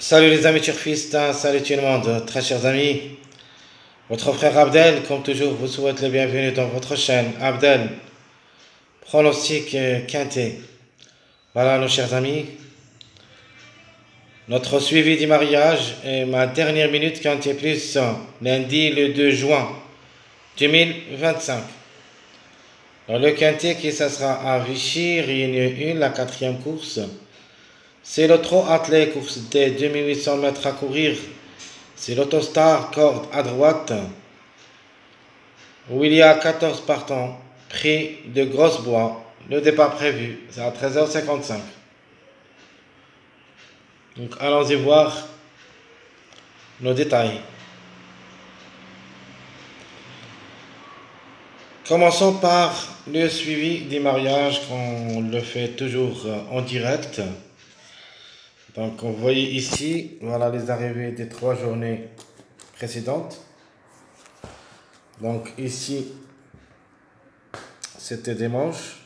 Salut les amis turfistes, salut tout le monde, très chers amis. Votre frère Abdel, comme toujours, vous souhaite le bienvenu dans votre chaîne. Abdel, pronostic quintet. Voilà nos chers amis. Notre suivi du mariage et ma dernière minute quintet plus lundi le 2 juin 2025. Dans le quintet qui ça sera à Vichy, Réunion 1, la quatrième course. C'est le trot attelé, course des 2800 mètres à courir. C'est l'Autostar, corde à droite, où il y a 14 partants, prix de Grosse-Bois. Le départ prévu, c'est à 13h55. Donc allons-y voir nos détails. Commençons par le suivi des mariages, qu'on le fait toujours en direct. Donc vous voyez ici, voilà les arrivées des 3 journées précédentes. Donc ici, c'était dimanche.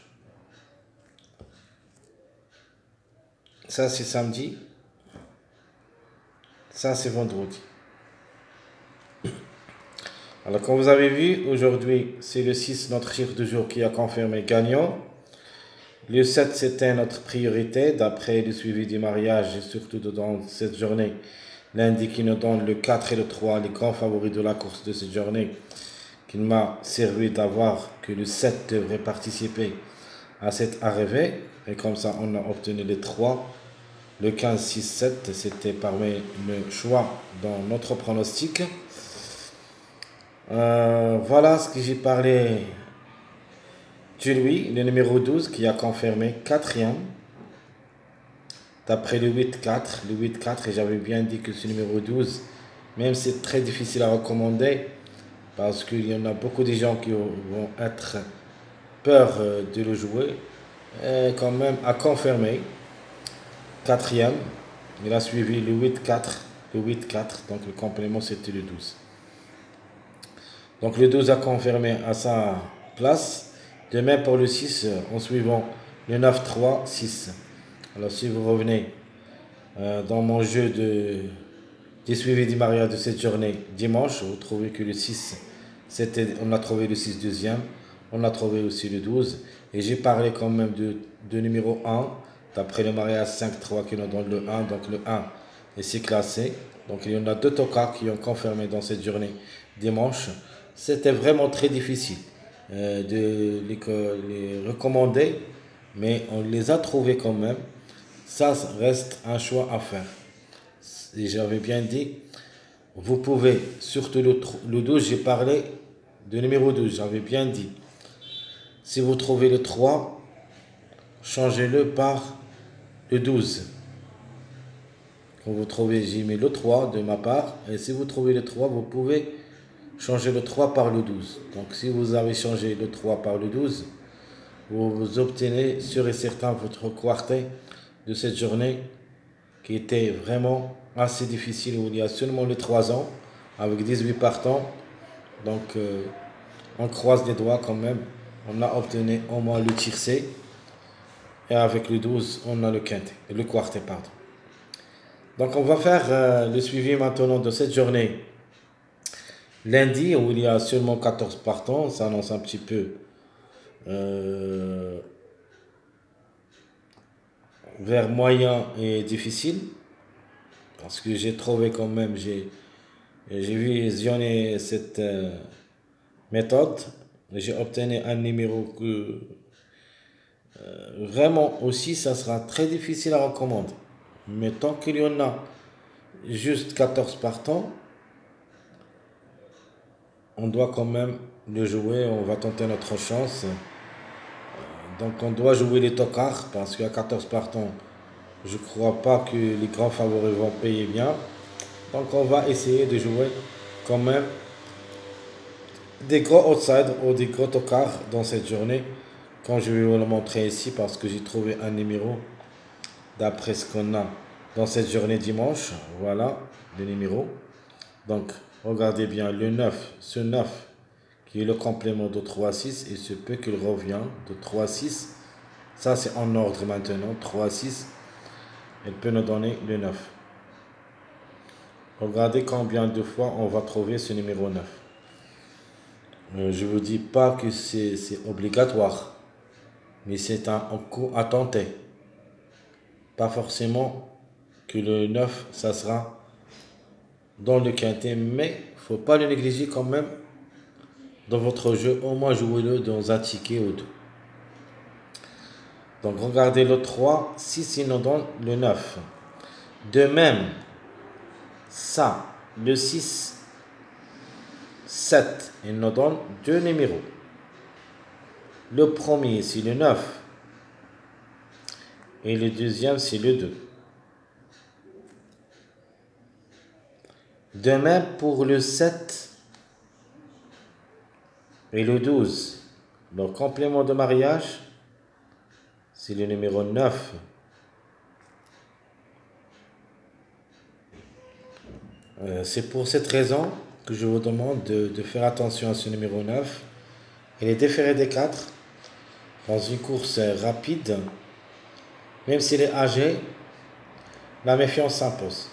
Ça c'est samedi. Ça c'est vendredi. Alors comme vous avez vu, aujourd'hui c'est le 6, notre chiffre du jour qui a confirmé gagnant. Le 7 c'était notre priorité d'après le suivi du mariage et surtout dans cette journée. Lundi qui nous donne le 4 et le 3, les grands favoris de la course de cette journée. Qui m'a servi d'avoir que le 7 devrait participer à cette arrivée. Et comme ça on a obtenu les 3. Le 15, 6, 7, c'était parmi le choix dans notre pronostic. Voilà ce que j'ai parlé de lui, le numéro 12 qui a confirmé 4e. D'après le 8-4, et j'avais bien dit que ce numéro 12, même si c'est très difficile à recommander, parce qu'il y en a beaucoup de gens qui vont être peur de le jouer, et quand même à confirmer. 4e, il a suivi le 8-4, donc le complément c'était le 12. Donc le 12 a confirmé à sa place. De même pour le 6 en suivant le 9-3-6. Alors si vous revenez dans mon jeu des suivis du mariage de cette journée dimanche, vous trouvez que le 6, on a trouvé le 6 deuxième, on a trouvé aussi le 12. Et j'ai parlé quand même de numéro 1, d'après le mariage 5-3 qui nous donne le 1, donc le 1 est si classé. Donc il y en a 2 tocards qui ont confirmé dans cette journée dimanche. C'était vraiment très difficile de les recommander, mais on les a trouvés quand même. Ça reste un choix à faire. Et j'avais bien dit, vous pouvez, surtout le 12, j'ai parlé de numéro 12, j'avais bien dit. Si vous trouvez le 3, changez-le par le 12. Quand vous trouvez, j'ai mis le 3 de ma part. Et si vous trouvez le 3, vous pouvez changer le 3 par le 12. Donc si vous avez changé le 3 par le 12, vous obtenez sûr et certain votre quartet de cette journée qui était vraiment assez difficile, où il y a seulement les 3 ans avec 18 partants. Donc on croise les doigts quand même. On a obtenu au moins le tiercé. Et avec le 12, on a le quintet, le quartet, pardon. Donc on va faire le suivi maintenant de cette journée. Lundi, où il y a seulement 14 partants, ça annonce un petit peu vers moyen et difficile. Parce que j'ai trouvé quand même, j'ai visionné cette méthode. J'ai obtenu un numéro que vraiment aussi, ça sera très difficile à recommander. Mais tant qu'il y en a juste 14 partants, on doit quand même le jouer, on va tenter notre chance. Donc on doit jouer les tocards parce qu'il y a 14 partants. Je ne crois pas que les grands favoris vont payer bien. Donc on va essayer de jouer quand même des gros outsiders ou des gros tocards dans cette journée. Quand je vais vous le montrer ici parce que j'ai trouvé un numéro d'après ce qu'on a dans cette journée dimanche. Voilà le numéro. Donc regardez bien le 9, ce 9 qui est le complément de 3-6, il se peut qu'il revienne de 3-6. Ça c'est en ordre maintenant, 3-6, elle peut nous donner le 9. Regardez combien de fois on va trouver ce numéro 9. Je ne vous dis pas que c'est obligatoire, mais c'est un coup à tenter. Pas forcément que le 9, ça sera dans le quintet, mais il ne faut pas le négliger quand même dans votre jeu. Au moins jouez-le dans un ticket ou deux. Donc regardez le 3, 6 il nous donne le 9. De même, ça, le 6, 7, il nous donne deux numéros. Le premier, c'est le 9. Et le deuxième, c'est le 2. De même pour le 7 et le 12. Leur complément de mariage, c'est le numéro 9. C'est pour cette raison que je vous demande de faire attention à ce numéro 9. Il est déféré des 4 dans une course rapide. Même s'il est âgé, la méfiance s'impose.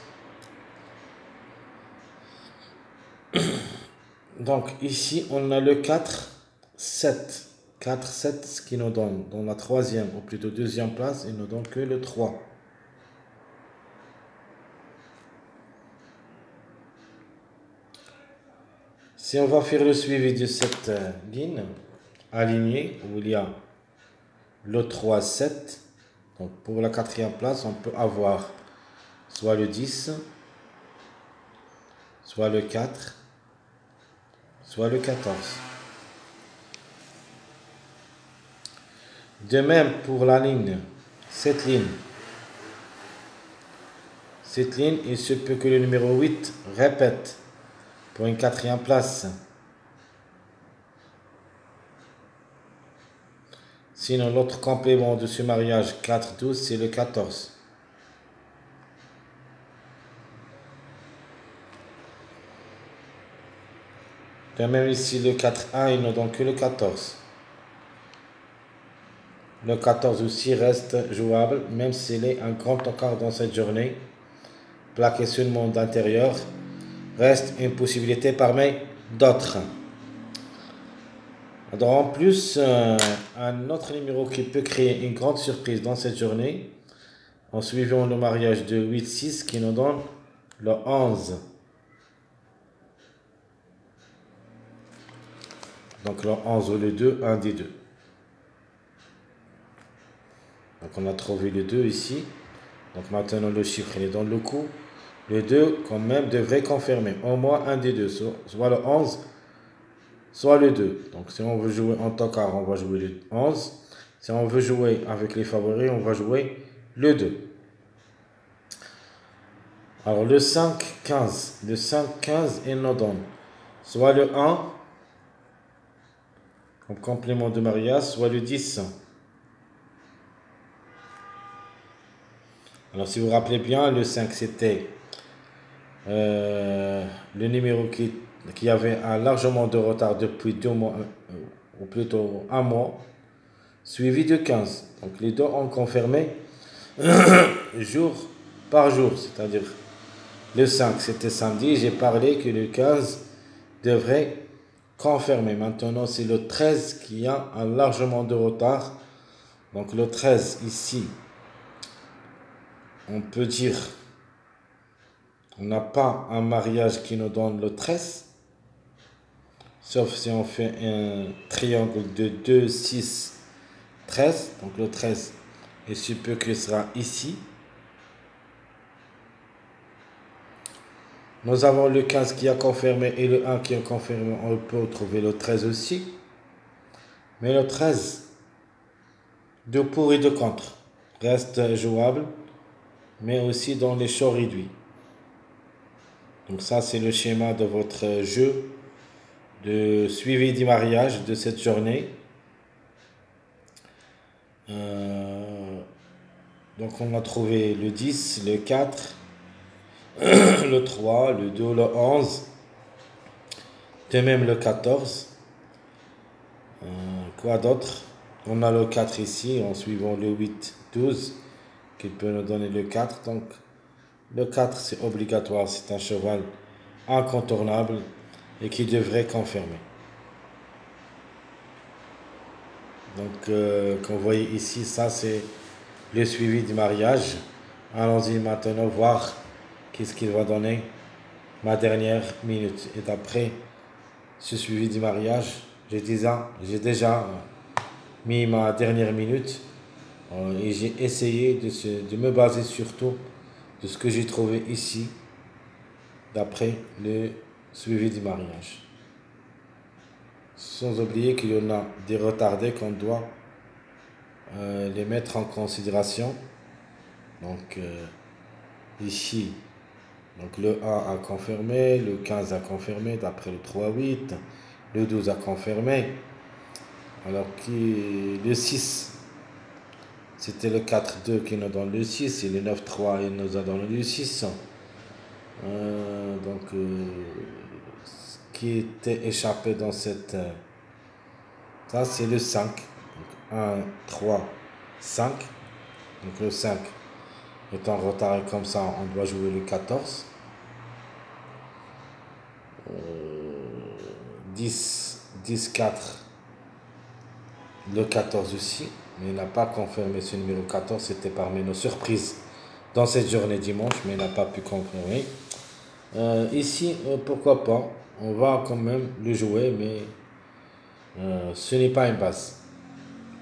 Donc ici, on a le 4, 7. 4, 7, ce qui nous donne dans la troisième, ou plutôt deuxième place, il ne nous donne que le 3. Si on va faire le suivi de cette ligne alignée, où il y a le 3, 7, donc pour la quatrième place, on peut avoir soit le 10, soit le 4, soit le 14. De même pour la ligne, cette ligne, il se peut que le numéro 8 répète pour une quatrième place. Sinon, l'autre complément de ce mariage 4-12, c'est le 14. De même ici, le 4-1, il ne donne que le 14. Le 14 aussi reste jouable, même s'il est un grand encart dans cette journée. Plaqué seulement d'intérieur, reste une possibilité parmi d'autres. En plus, un autre numéro qui peut créer une grande surprise dans cette journée, en suivant le mariage de 8-6 qui nous donne le 11. Donc le 11 ou le 2, un des deux. Donc on a trouvé le 2 ici. Donc maintenant le chiffre est dans le coup. Le 2 quand même devrait confirmer au moins un des deux, soit le 11, soit le 2. Donc si on veut jouer en tocard, on va jouer le 11. Si on veut jouer avec les favoris, on va jouer le 2. Alors le 5, 15. Le 5, 15, il nous donne soit le 1, en complément de mariage, soit le 10. Alors si vous vous rappelez bien, le 5 c'était le numéro qui avait un largement de retard depuis 2 mois, ou plutôt un mois, suivi de 15. Donc les deux ont confirmé jour par jour, c'est-à-dire le 5 c'était samedi, j'ai parlé que le 15 devrait confirmer. Maintenant c'est le 13 qui a un largement de retard. Donc le 13 ici, on peut dire, on n'a pas un mariage qui nous donne le 13, sauf si on fait un triangle de 2, 6, 13. Donc le 13, il se peut qu'il sera ici. Nous avons le 15 qui a confirmé et le 1 qui a confirmé. On peut trouver le 13 aussi. Mais le 13, de pour et de contre, reste jouable, mais aussi dans les choix réduits. Donc ça, c'est le schéma de votre jeu de suivi du mariage de cette journée. Donc on a trouvé le 10, le 4, le 3, le 2, le 11, de même le 14. Quoi d'autre? On a le 4 ici, en suivant le 8, 12, qui peut nous donner le 4. Donc Le 4, c'est obligatoire, c'est un cheval incontournable et qui devrait confirmer. Donc, comme vous voyez ici, ça c'est le suivi du mariage. Allons-y maintenant voir qu'est-ce qu'il va donner ma dernière minute. Et d'après ce suivi du mariage, j'ai déjà mis ma dernière minute et j'ai essayé de me baser surtout de ce que j'ai trouvé ici d'après le suivi du mariage. Sans oublier qu'il y en a des retardés qu'on doit les mettre en considération. Donc ici, donc le 1 a confirmé, le 15 a confirmé d'après le 3-8, le 12 a confirmé. Alors le 6, c'était le 4-2 qui nous donne le 6 et le 9-3 il nous a donné le 6. Ce qui était échappé dans cette... ça c'est le 5. Donc 1, 3, 5. Donc le 5 étant retardé comme ça, on doit jouer le 14. 10, 4. Le 14 aussi. Mais il n'a pas confirmé ce numéro 14. C'était parmi nos surprises dans cette journée dimanche. Mais il n'a pas pu confirmer. Ici, pourquoi pas. On va quand même le jouer. Mais ce n'est pas une base.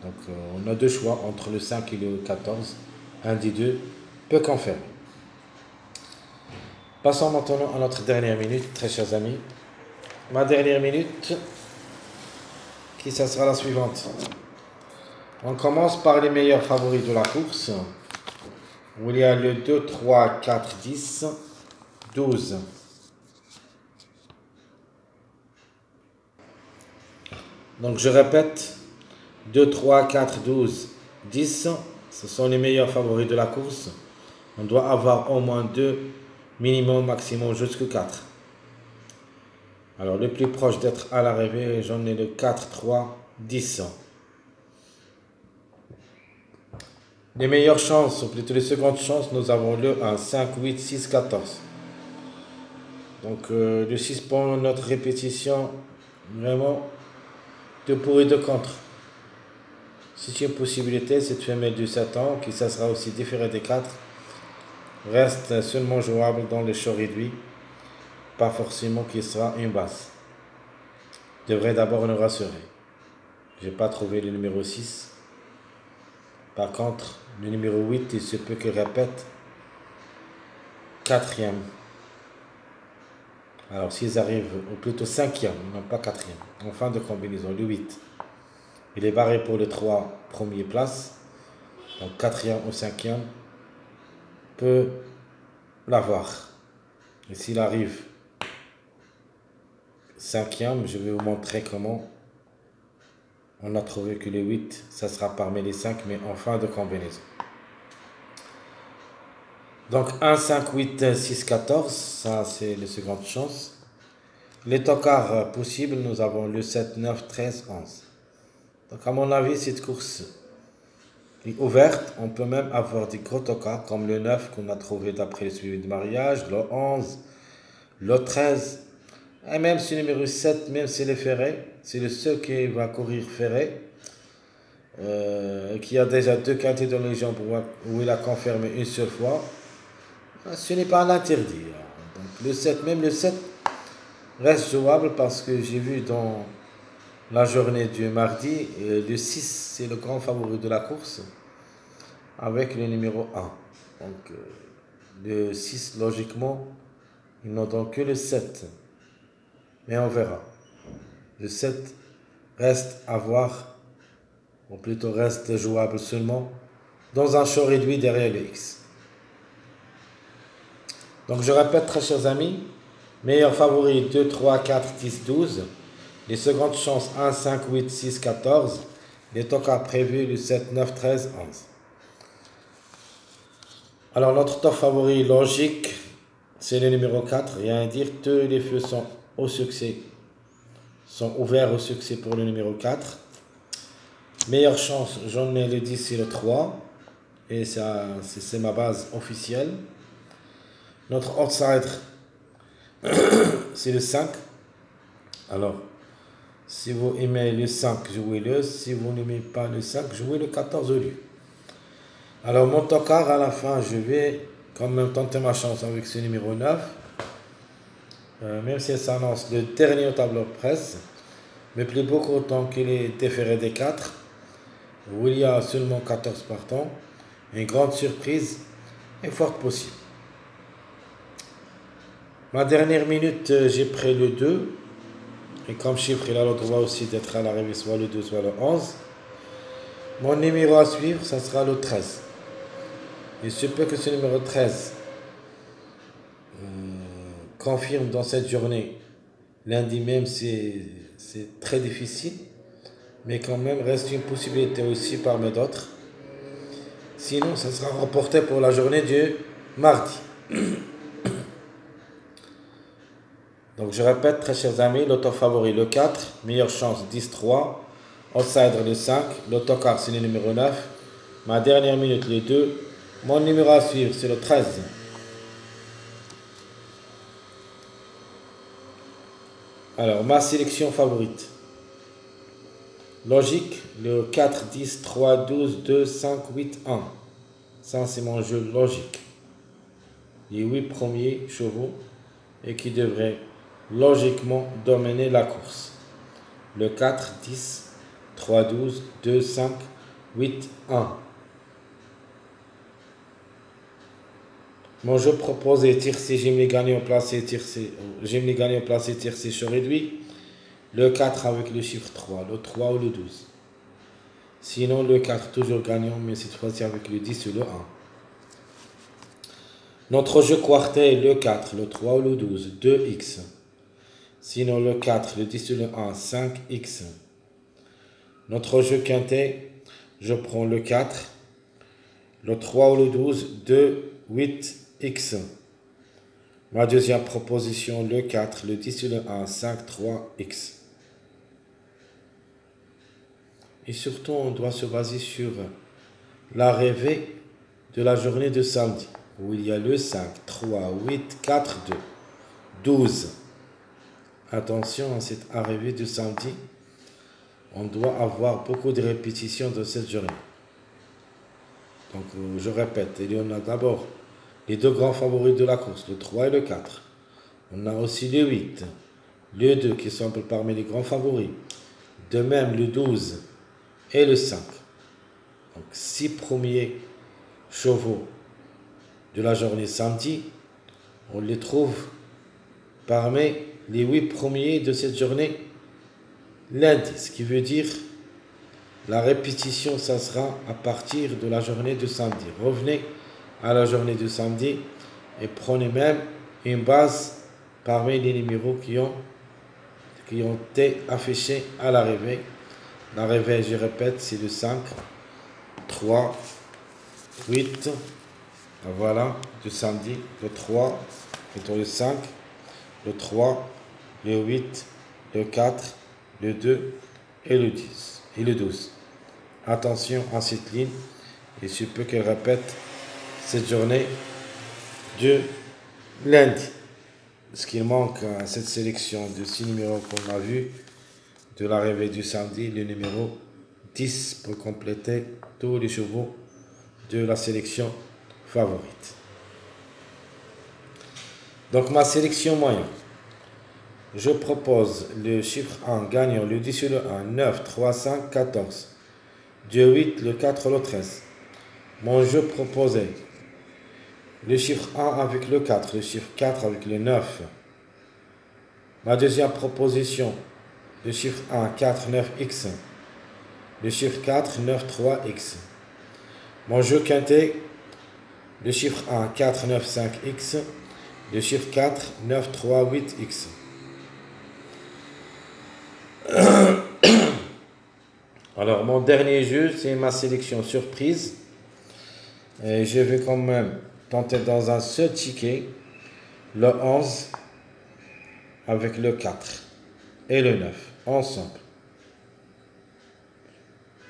Donc on a deux choix entre le 5 et le 14. Un des deux peut confirmer. Passons maintenant à notre dernière minute, très chers amis. Ma dernière minute, ça sera la suivante. On commence par les meilleurs favoris de la course, où il y a le 2, 3, 4, 10, 12. Donc je répète, 2, 3, 4, 12, 10, ce sont les meilleurs favoris de la course. On doit avoir au moins 2, minimum, maximum, jusqu'à 4. Alors le plus proche d'être à l'arrivée, j'en ai le 4, 3, 10. Les meilleures chances, ou plutôt les secondes chances, nous avons le 1, 5, 8, 6, 14. Donc le 6 pour notre répétition, vraiment de pour et de contre. C'est une possibilité, cette femelle de 7 ans, qui ça sera aussi différé des 4, reste seulement jouable dans les choix réduits, pas forcément qu'il sera une base. Devrait d'abord nous rassurer. Je n'ai pas trouvé le numéro 6. Par contre, le numéro 8, il se peut qu'il répète 4e. Alors, s'ils arrivent, ou plutôt 5e, non pas 4e, en fin de combinaison, le 8. Il est barré pour les 3 premières places. Donc, 4e ou 5e peut l'avoir. Et s'il arrive 5e, je vais vous montrer comment on a trouvé que le 8, ça sera parmi les 5, mais en fin de combinaison. Donc 1, 5, 8, 6, 14, ça c'est les secondes chances. Les tocards possibles, nous avons le 7, 9, 13, 11. Donc à mon avis, cette course est ouverte. On peut même avoir des gros tocards comme le 9 qu'on a trouvé d'après le suivi de mariage, le 11, le 13. Et même ce numéro 7, même s'il est ferré, c'est le seul qui va courir ferré, qui a déjà 2 quintés dans les jambes où il a confirmé une seule fois. Ce n'est pas un interdit. Donc le 7, même le 7 reste jouable parce que j'ai vu dans la journée du mardi, le 6 c'est le grand favori de la course avec le numéro 1. Donc le 6 logiquement, il n'a donc que le 7. Mais on verra. Le 7 reste à voir, ou plutôt reste jouable seulement dans un choix réduit derrière le X. Donc je répète très chers amis, meilleurs favoris 2, 3, 4, 10, 12. Les secondes chances 1, 5, 8, 6, 14. Les tocards prévus le 7, 9, 13, 11. Alors notre top favori logique, c'est le numéro 4. Rien à dire, tous les feux sont au succès, sont ouverts au succès pour le numéro 4. Meilleure chance, j'en ai le 10 et le 3. Et ça, c'est ma base officielle. Notre outsider, c'est le 5. Alors, si vous aimez le 5, jouez-le. Si vous n'aimez pas le 5, jouez le 14 au lieu. Alors, mon tocard, à la fin, je vais quand même tenter ma chance avec ce numéro 9. Même si ça s'annonce le dernier au tableau de presse, me plaît beaucoup autant qu'il est déféré des 4, où il y a seulement 14 partants. Une grande surprise est forte possible. Ma dernière minute, j'ai pris le 2. Et comme chiffre, il a le droit aussi d'être à l'arrivée soit le 2, soit le 11. Mon numéro à suivre, ça sera le 13. Il se peut que ce numéro 13 confirme dans cette journée. Lundi même, c'est très difficile. Mais quand même, reste une possibilité aussi parmi d'autres. Sinon, ça sera reporté pour la journée du mardi. Donc, je répète, très chers amis, l'auto favori le 4, meilleure chance 10-3, outsider le 5, l'autocar c'est le numéro 9, ma dernière minute le 2, mon numéro à suivre c'est le 13. Alors, ma sélection favorite. Logique, le 4, 10, 3, 12, 2, 5, 8, 1. Ça, c'est mon jeu logique. Les 8 premiers chevaux et qui devraient logiquement dominer la course. Le 4, 10, 3, 12, 2, 5, 8, 1. Mon jeu propose est tiercé, j'aime les gagner en place et tiercé. J'aime les gagner en place et tiercé sur réduit. Le 4 avec le chiffre 3, le 3 ou le 12. Sinon, le 4 toujours gagnant, mais cette fois-ci avec le 10 ou le 1. Notre jeu quartet, le 4, le 3 ou le 12, 2x. Sinon, le 4, le 10 ou le 1, 5x. Notre jeu quintet, je prends le 4, le 3 ou le 12, 2, 8x. Ma deuxième proposition, le 4, le 10 ou le 1, 5, 3x. Et surtout, on doit se baser sur l'arrivée de la journée de samedi, où il y a le 5, 3, 8, 4, 2, 12. Attention à cette arrivée de samedi. On doit avoir beaucoup de répétitions de cette journée. Donc, je répète, il y en a d'abord les deux grands favoris de la course, le 3 et le 4. On a aussi le 8, le 2 qui sont parmi les grands favoris. De même, le 12 et le 5. Donc, 6 premiers chevaux de la journée samedi, on les trouve parmi les 8 premiers de cette journée lundi. Ce qui veut dire la répétition, ça sera à partir de la journée de samedi. Revenez à la journée de samedi et prenez même une base parmi les numéros qui ont été affichés à l'arrivée. L'arrivée, je répète, c'est le 5, 3, 8, voilà, du samedi, le 3, plutôt le 5, le 3, le 8, le 4, le 2 et le 10 et le 12. Attention à cette ligne, il se peut qu'elle répète cette journée de lundi. Ce qui manque à cette sélection de 6 numéros qu'on a vu, de l'arrivée du samedi, le numéro 10 pour compléter tous les chevaux de la sélection favorite. Donc ma sélection moyenne. Je propose le chiffre 1 gagnant, le 10 sur le 1, 9, 3, 5, 14. 2, 8, le 4, le 13. Mon jeu proposé. Le chiffre 1 avec le 4, le chiffre 4 avec le 9. Ma deuxième proposition. Le chiffre 1, 4, 9x. Le chiffre 4, 9, 3x. Mon jeu quintet. Le chiffre 1, 4, 9, 5x. Le chiffre 4, 9, 3, 8x. Alors, mon dernier jeu, c'est ma sélection surprise. Et je vais quand même tenter dans un seul ticket le 11 avec le 4 et le 9 ensemble.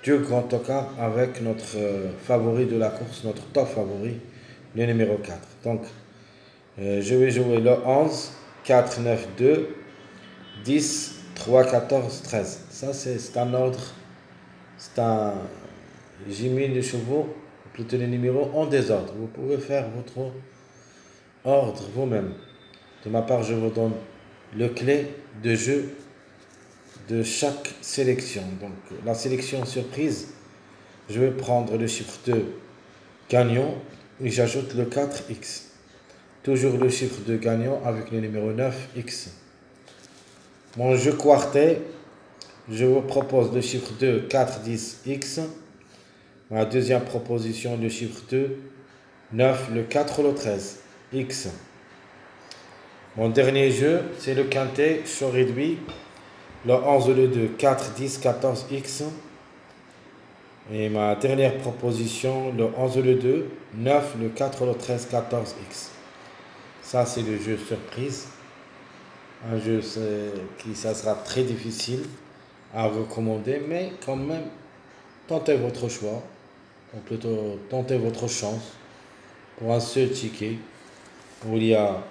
Deux grands tocards avec notre favori de la course, notre top favori, le numéro 4. Donc, Je vais jouer le 11, 4, 9, 2, 10, 3, 14, 13. Ça, c'est un ordre. C'est un. J'ai mis les chevaux, plutôt les numéros, en désordre. Vous pouvez faire votre ordre vous-même. De ma part, je vous donne le clé de jeu de chaque sélection. Donc, la sélection surprise, je vais prendre le chiffre 2 gagnant et j'ajoute le 4x. Toujours le chiffre de gagnant avec le numéro 9x. Mon jeu quartet, je vous propose le chiffre 2, 4, 10, x. Ma deuxième proposition, le chiffre 2, 9, le 4, le 13, x. Mon dernier jeu, c'est le quintet, chaud réduit, le 11, le 2, 4, 10, 14, x. Et ma dernière proposition, le 11, le 2, 9, le 4, le 13, 14, x. Ça, c'est le jeu surprise. Un jeu qui ça sera très difficile à recommander, mais quand même, tentez votre choix, ou plutôt tentez votre chance pour un seul ticket où il y a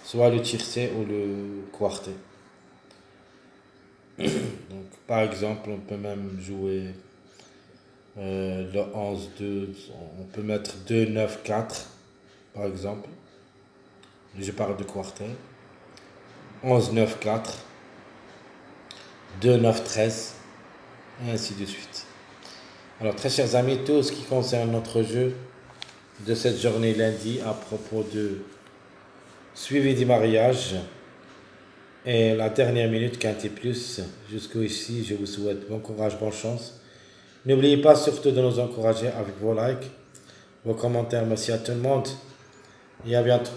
soit le tiercé ou le quartet. Donc, par exemple, on peut même jouer le 11, 2, on peut mettre 2, 9, 4, par exemple. Je parle de quartet. 11, 9, 4, 2, 9, 13, et ainsi de suite. Alors, très chers amis, tout ce qui concerne notre jeu de cette journée lundi à propos de suivi du mariage et la dernière minute Quintet Plus, jusqu'ici, je vous souhaite bon courage, bonne chance. N'oubliez pas surtout de nous encourager avec vos likes, vos commentaires. Merci à tout le monde et à bientôt.